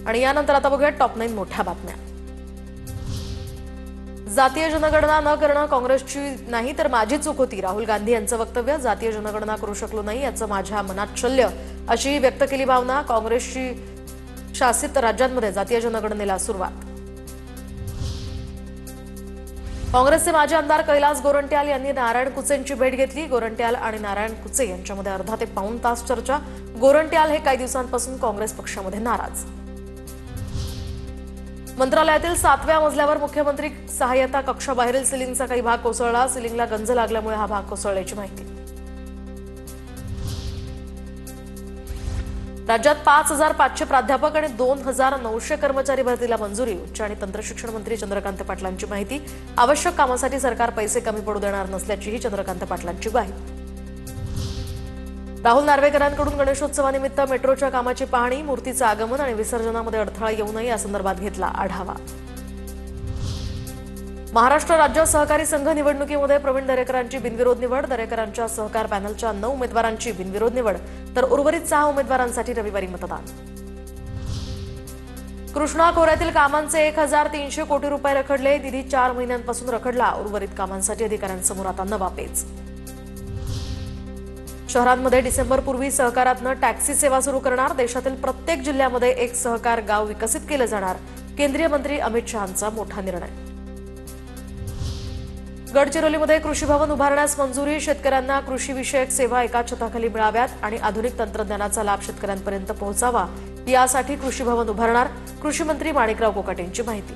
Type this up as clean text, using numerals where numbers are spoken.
आणि यानंतर आता बघूया टॉप 9 मोठ्या बातम्या। जातीय जनगणना न करणं काँग्रेसची नाही तर माझी चूक होती, राहुल गांधी यांचं वक्तव्य। जातीय जनगणना करू शकलो नाही याचं माझ्या मनात शल्य, अशी व्यक्त केली भावना। काँग्रेसची शासित राज्यांमध्ये जातीय जनगणनेला सुरुवात। काँग्रेसचे माजी आमदार कैलास गोरंट्याल यांनी नारायण कुचेंची भेट घेतली। गोरंट्याल आणि नारायण कुचे यांच्यामध्ये अर्धा ते पाऊण तास चर्चा। गोरंट्याल हे काही दिवसांपासून काँग्रेस पक्षामध्ये नाराज। मंत्रालयातील 7व्या मजल्यावर मुख्यमंत्री सहाय्यता कक्षाबाहेरील सिलिंगचा काही भाग कोसळला। सिलिंगला गंज लागल्यामुळे हा भाग कोसळल्याची माहिती। राज्यात 5,500 प्राध्यापक आणि 2,900 कर्मचारी भरतीला मंजुरी। उच्च आणि तंत्रशिक्षण मंत्री चंद्रकांत पाटलांची माहिती। आवश्यक कामासाठी सरकार पैसे कमी पडू देणार नसल्याचीही चंद्रकांत पाटलांची ग्वाही। राहुल नार्वेकरांकडून गणेशोत्सवानिमित्त मेट्रोच्या कामाची पाहणी। मूर्तीचं आगमन आणि विसर्जनामध्ये अडथळा येऊ नये यासंदर्भात घेतला आढावा। महाराष्ट्र राज्य सहकारी संघ निवडणुकीमध्ये प्रवीण दरेकरांची बिनविरोध निवड। दरेकरांच्या सहकार पॅनलच्या 9 उमेदवारांची बिनविरोध निवड, तर उर्वरित 6 उमेदवारांसाठी रविवारी मतदान। कृष्णा खोऱ्यातील कामांचे 1,300 कोटी रुपये रखडले। निधी 4 महिन्यांपासून रखडला। उर्वरित कामांसाठी अधिकाऱ्यांसमोर आता नवा पेच। शहरांमध्ये डिसेंबरपूर्वी सहकारातनं टॅक्सी सेवा सुरू करणार। देशातील प्रत्येक जिल्ह्यामध्ये एक सहकार गाव विकसित केलं जाणार। केंद्रीय मंत्री अमित शहांचा मोठा निर्णय। गडचिरोलीमध्ये कृषी भवन उभारण्यास मंजुरी। शेतकऱ्यांना कृषीविषयक सेवा एका छताखाली मिळाव्यात आणि आधुनिक तंत्रज्ञानाचा लाभ शेतकऱ्यांपर्यंत पोहोचावा यासाठी कृषी भवन उभारणार। कृषी मंत्री माणिकराव कोकाटेंची माहिती।